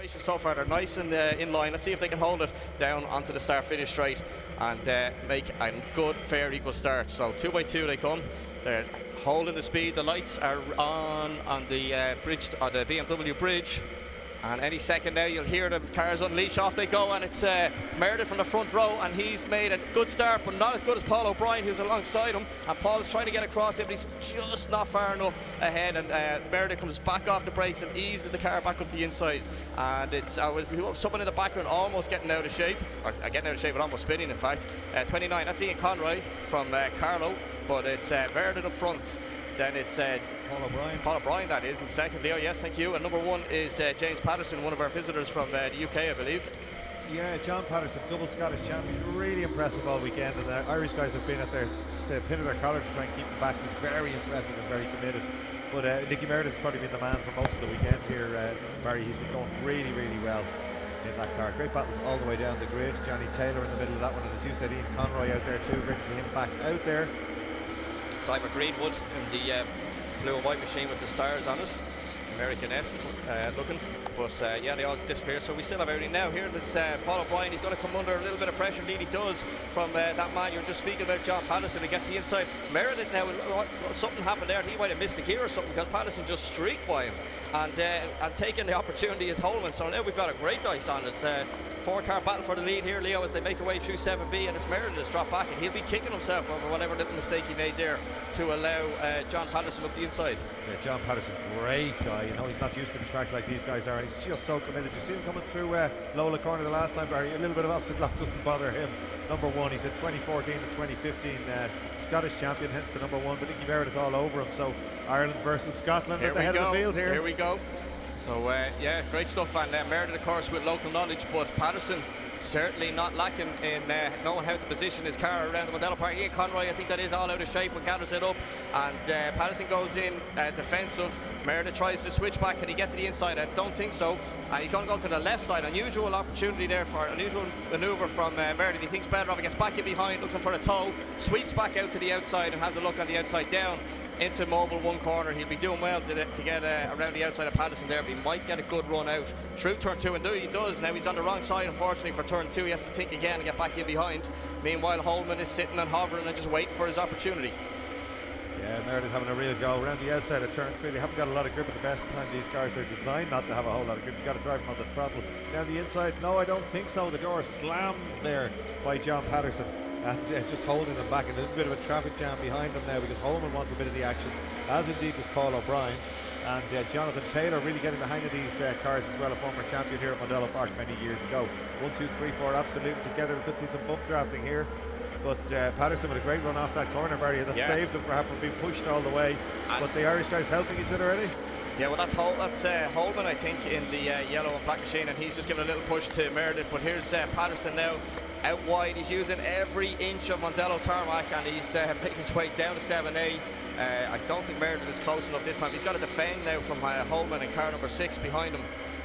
Preparations so far, they're nice and in line. Let's see if they can hold it down onto the start-finish straight and make a good, fair, equal start. So 2 by 2 they come. They're holding the speed. The lights are on the bridge, on the BMW bridge. And any second now, you'll hear the cars unleash. Off they go, and it's Meredith from the front row, and he's made a good start, but not as good as Paul O'Brien, who's alongside him. And Paul is trying to get across him, but he's just not far enough ahead. And Meredith comes back off the brakes and eases the car back up the inside. And it's someone in the background almost getting out of shape, or getting out of shape, but almost spinning, in fact. 29, that's Ian Conroy from Carlow, but it's Meredith up front. Then it's Paul O'Brien, that is, in second. Leo, yes, thank you. And number 1 is James Patterson, one of our visitors from the UK, I believe. Yeah, John Patterson, double Scottish champion, really impressive all weekend. And the Irish guys have been at the pin of their collar to try and keep him back. He's very impressive and very committed. But Nicky Meredith has probably been the man for most of the weekend here, Barry. He's been going really, really well in that car. Great battles all the way down the grid. Johnny Taylor in the middle of that one, and as you said, Ian Conroy out there too. Great to see him back out there. Cyber Greenwood in the blue and white machine with the stars on it, American-esque looking, but yeah, they all disappear. So we still have everything now. Here is Paul O'Brien. He's going to come under a little bit of pressure. Indeed he does, from that man you were just speaking about, John Patterson. He gets the inside. Meredith now, something happened there. He might have missed a gear or something, because Patterson just streaked by him and taking the opportunity is Holman. So now we've got a great dice on it. It's 4-car battle for the lead here, Leo, as they make their way through 7B, and it's Meredith that's dropped back, and he'll be kicking himself over whatever little mistake he made there to allow John Patterson up the inside. Yeah, John Patterson, great guy. You know, he's not used to the track like these guys are, and he's just so committed. You see him coming through Lola Corner the last time, Barry. A little bit of opposite lap doesn't bother him. Number 1, he's at 2014 and 2015 Scottish champion, hence the number 1. But Nicky Meredith all over him. So Ireland versus Scotland at the head of the field here. Here we go. So yeah, great stuff. And Meredith, of course, with local knowledge, but Patterson certainly not lacking in knowing how to position his car around the Modelo Park. Ian Conroy, I think that is all out of shape, but gathers it up, and Patterson goes in defensive. Meredith tries to switch back. Can he get to the inside? I don't think so. And he's going to go to the left side. Unusual opportunity there, for unusual manoeuvre from Meredith. He thinks better of it, gets back in behind, looking for a toe, sweeps back out to the outside and has a look on the outside down into Mobile 1 corner. He'll be doing well to get around the outside of Patterson there, but he might get a good run out through turn 2, and he does. Now he's on the wrong side, unfortunately, for turn 2. He has to think again and get back in behind. Meanwhile, Holman is sitting and hovering and just waiting for his opportunity. Yeah, Meredith having a real go around the outside of turn 3. They haven't got a lot of grip at the best of the time. These cars, they're designed not to have a whole lot of grip. You've got to drive them on the throttle. Down the inside, no, I don't think so. The door slammed there by John Patterson, and just holding them back, and there's a bit of a traffic jam behind them now, because Holman wants a bit of the action, as indeed does Paul O'Brien. And Jonathan Taylor really getting the hang of these cars as well, a former champion here at Modelo Park many years ago. 1, 2, 3, 4 absolutely together. We could see some bump drafting here, but Patterson with a great run off that corner, Barry, that saved him perhaps from being pushed all the way. But the Irish guys helping each other already. Yeah, well, that's Holman, I think, in the yellow and black machine, and he's just giving a little push to Meredith. But here's Patterson now out wide. He's using every inch of Modelo tarmac, and he's making his way down to 7A. I don't think Meredith is close enough this time. He's got to defend now from Holman and car number 6 behind him,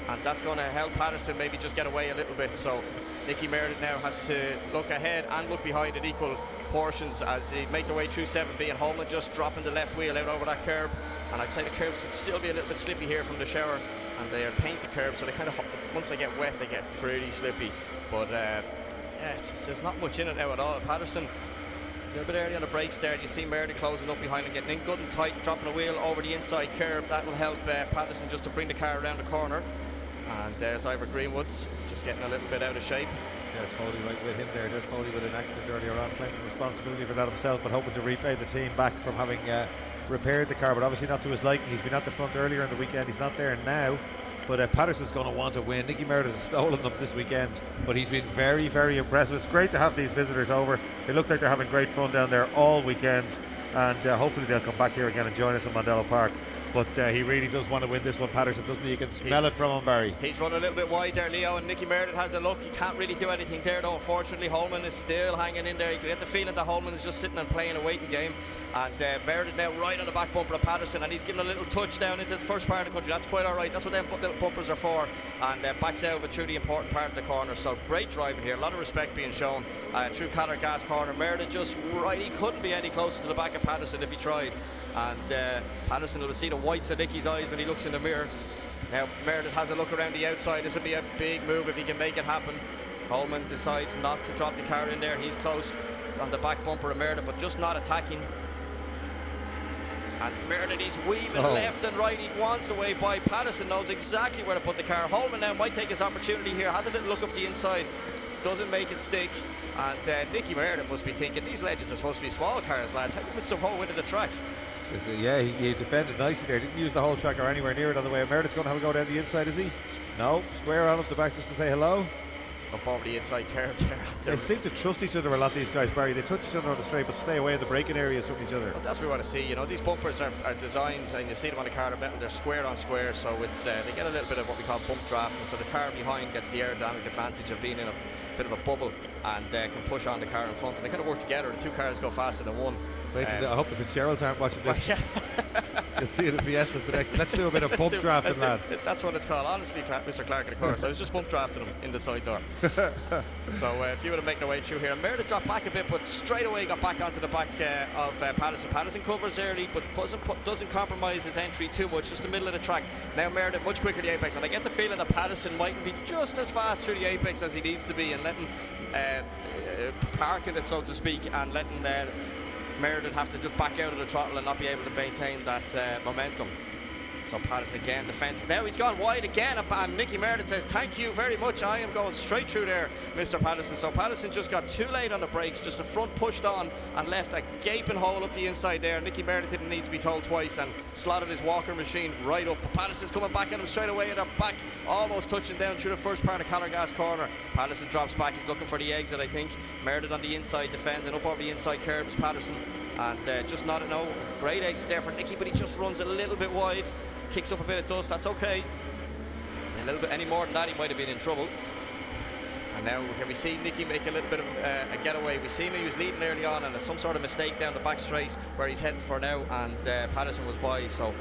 and that's going to help Patterson maybe just get away a little bit. So Nicky Meredith now has to look ahead and look behind at equal portions as they make their way through 7B, and Holman just dropping the left wheel out over that curb. And I'd say the curbs should still be a little bit slippy here from the shower, and they are painted curbs, so they kind of, once they get wet, they get pretty slippy. But yeah, there's not much in it now at all. Patterson a little bit early on the brakes there. You see Meredith closing up behind and getting in good and tight, dropping a wheel over the inside curb. That will help Patterson just to bring the car around the corner. And there's Ivor Greenwood just getting a little bit out of shape. There's Foley right with him there. There's Foley with an accident earlier on, claiming responsibility for that himself, but hoping to repay the team back from having repaired the car, but obviously not to his liking. He's been at the front earlier in the weekend. He's not there now. But Patterson's going to want to win. Nicky Meredith has stolen them this weekend, but he's been very, very impressive. It's great to have these visitors over. They look like they're having great fun down there all weekend, and hopefully they'll come back here again and join us in Modelo Park. But he really does want to win this one, Patterson, doesn't he? You can smell it from him, Barry. He's run a little bit wide there, Leo, and Nicky Meredith has a look. He can't really do anything there, though, unfortunately. Holman is still hanging in there. You get the feeling that Holman is just sitting and playing a waiting game. And Meredith now right on the back bumper of Patterson, and he's giving a little touch down into the first part of the country. That's quite all right. That's what them little bumpers are for. And backs out of it through the important part of the corner. So great driving here. A lot of respect being shown through Callar Gas corner. Meredith just right. He couldn't be any closer to the back of Patterson if he tried. And Patterson will see the whites of Nicky's eyes when he looks in the mirror. Now Meredith has a look around the outside. This will be a big move if he can make it happen. Holman decides not to drop the car in there. He's close on the back bumper of Meredith, but just not attacking. And Meredith, he's weaving left and right. He wants away by Patterson, knows exactly where to put the car. Holman now might take his opportunity here, has a little look up the inside, doesn't make it stick. And Nicky Meredith must be thinking, these Legends are supposed to be small cars, lads. How come it's so whole into the track? Yeah, he defended nicely there. Didn't use the whole track or anywhere near it on the way. Meredith's going to have a go down the inside, is he? No. Square on up the back just to say hello. Up over the inside curve there. They seem to trust each other a lot, these guys, Barry. They touch each other on the straight but stay away in the braking areas from each other. Well, that's what we want to see. You know, these bumpers are designed, and you see them on the car, they're square on square, so it's they get a little bit of what we call bump draft, and so the car behind gets the aerodynamic advantage of being in a bit of a bubble and can push on the car in front, and they kind of work together, and two cars go faster than one. I hope the Fitzgeralds aren't watching this. You'll see the Fiesta's the next. Let's do a bit of bump drafting, lads. That's what it's called. Honestly, Mr. Clark, of course. I was just bump drafting him in the side door. So if you would have making their way through here, Meredith dropped back a bit, but straight away got back onto the back of Patterson. Patterson covers early, but doesn't compromise his entry too much. Just the middle of the track. Now Meredith much quicker the apex, and I get the feeling that Patterson mightn't be just as fast through the apex as he needs to be, and letting parking it, so to speak, and letting Meredith have to just back out of the throttle and not be able to maintain that momentum. So Patterson again defense. Now he's gone wide again, and Nicky Meredith says, thank you very much, I am going straight through there, Mr. Patterson. So Patterson just got too late on the brakes, just the front pushed on and left a gaping hole up the inside there. Nicky Meredith didn't need to be told twice and slotted his walker machine right up. But Patterson's coming back at him straight away, and they're back almost touching down through the first part of Callergas corner. Patterson drops back, he's looking for the exit, I think. Meredith on the inside defending, up over the inside curb is Patterson. And just not great exit there for Nicky, but he just runs a little bit wide, kicks up a bit of dust. That's okay. A little bit any more than that, he might have been in trouble. And now can we see Nicky make a little bit of a getaway? We seen he was leading early on, and there's some sort of mistake down the back straight where he's heading for now, and Patterson was by. So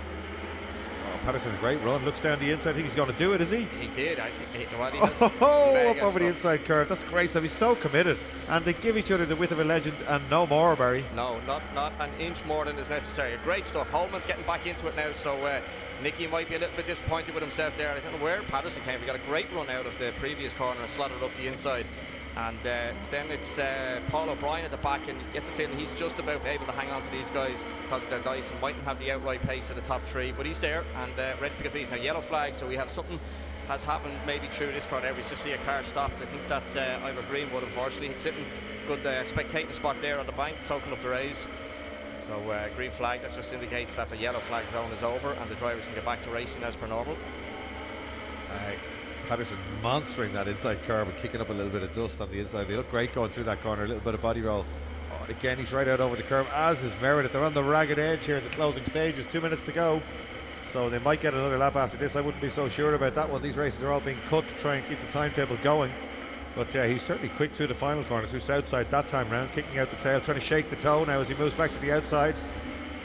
Patterson, a great run, looks down the inside. I think he's going to do it, is he? He did. I think he has up over the inside curve. That's great stuff. He's so committed, and they give each other the width of a legend and no more, Barry. No, not an inch more than is necessary. Great stuff. Holman's getting back into it now, so Nicky might be a little bit disappointed with himself there. I don't know where Patterson came. He got a great run out of the previous corner and slotted up the inside. And then it's Paul O'Brien at the back, and you get the feeling he's just about able to hang on to these guys because of their dice and mightn't have the outright pace of the top three, but he's there and ready to pick a piece. Now yellow flag, so we have something has happened maybe through this corner. We just see a car stopped. I think that's Ivor Greenwood, unfortunately. He's sitting good spectating spot there on the bank, soaking up the rays. So green flag, that just indicates that the yellow flag zone is over and the drivers can get back to racing as per normal. Patterson monstering that inside curve and kicking up a little bit of dust on the inside. They look great going through that corner, a little bit of body roll. Again, he's right out over the curve, as is Meredith. They're on the ragged edge here in the closing stages, 2 minutes to go. So they might get another lap after this. I wouldn't be so sure about that one. These races are all being cut to try and keep the timetable going. But he's certainly quick through the final corner, through Southside that time round, kicking out the tail, trying to shake the toe now as he moves back to the outside.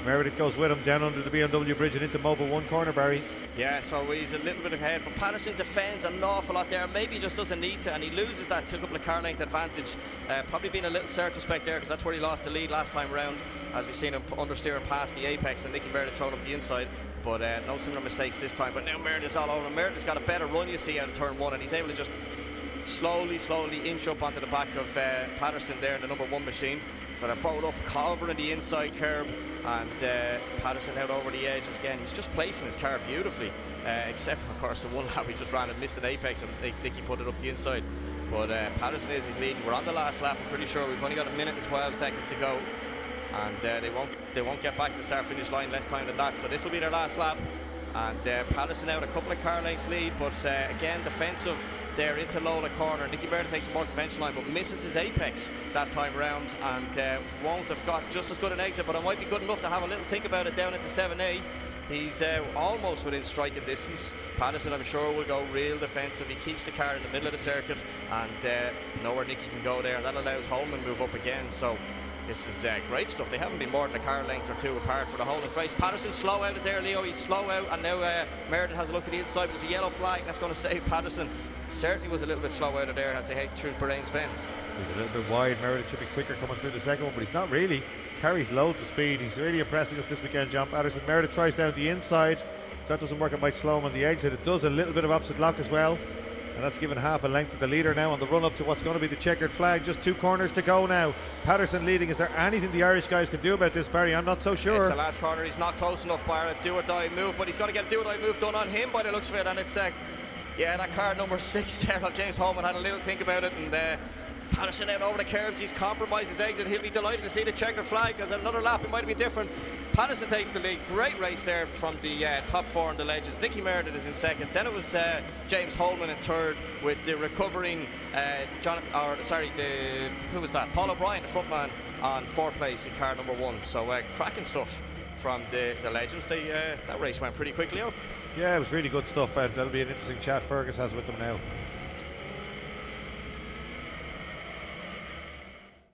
Meredith goes with him down under the BMW bridge and into Mobile 1 corner, Barry. Yeah, so he's a little bit ahead, but Patterson defends an awful lot there. Maybe he just doesn't need to, and he loses that to a couple of car length advantage. Probably being a little circumspect there, because that's where he lost the lead last time round, as we've seen him understeering past the apex and Nicky Meredith throwing up the inside. But no similar mistakes this time. But now Meredith's all over him. Meredith's got a better run, you see, out of turn one, and he's able to just slowly inch up onto the back of Patterson there in the number 1 machine. So they're both up, covering the inside curb, and Patterson out over the edge again. He's just placing his car beautifully, except of course the one lap he just ran and missed an apex, and Nicky put it up the inside. But Patterson is his lead. We're on the last lap. I'm pretty sure we've only got 1 minute and 12 seconds to go, and they won't get back to the start finish line less time than that. So this will be their last lap, and Patterson out a couple of car lengths lead, but again defensive there into Lola corner. Nicky Meredith takes a more conventional line, but misses his apex that time round, and won't have got just as good an exit, but it might be good enough to have a little think about it down into 7A. He's almost within striking distance. Patterson, I'm sure, will go real defensive. He keeps the car in the middle of the circuit, and nowhere Nicky can go there, and that allows Holman move up again. So this is great stuff. They haven't been more than a car length or two apart for the whole of the race. Patterson slow out of there, Leo. He's slow out, and now Meredith has a look to the inside, but there's a yellow flag that's going to save Patterson. Certainly was a little bit slow out of there as they head through Bahrain's Bends. He's a little bit wide. Meredith should be quicker coming through the second one, but he's not really. Carries loads of speed. He's really impressing us this weekend, John Patterson. Meredith tries down the inside. that doesn't work. It might slow him on the exit. It does a little bit of opposite lock as well. And that's given half a length to the leader now on the run up to what's going to be the checkered flag. Just 2 corners to go now. Patterson leading. Is there anything the Irish guys can do about this, Barry? I'm not so sure. It's the last corner. He's not close enough by a do or die move, but he's got to get a do or die move done on him by the looks of it. And it's yeah, that car number 6 there of James Holman had a little think about it, and Patterson out over the curbs. He's compromised his exit. He'll be delighted to see the checkered flag, because another lap it might be different. Patterson takes the lead. Great race there from the top 4 on the ledges. Nicky Meredith is in second. Then it was James Holman in third, with the recovering who was that? Paul O'Brien, the front man, on 4th place in car number 1. So cracking stuff from the legends. That race went pretty quickly out. Yeah, it was really good stuff. That'll be an interesting chat Fergus has with them now.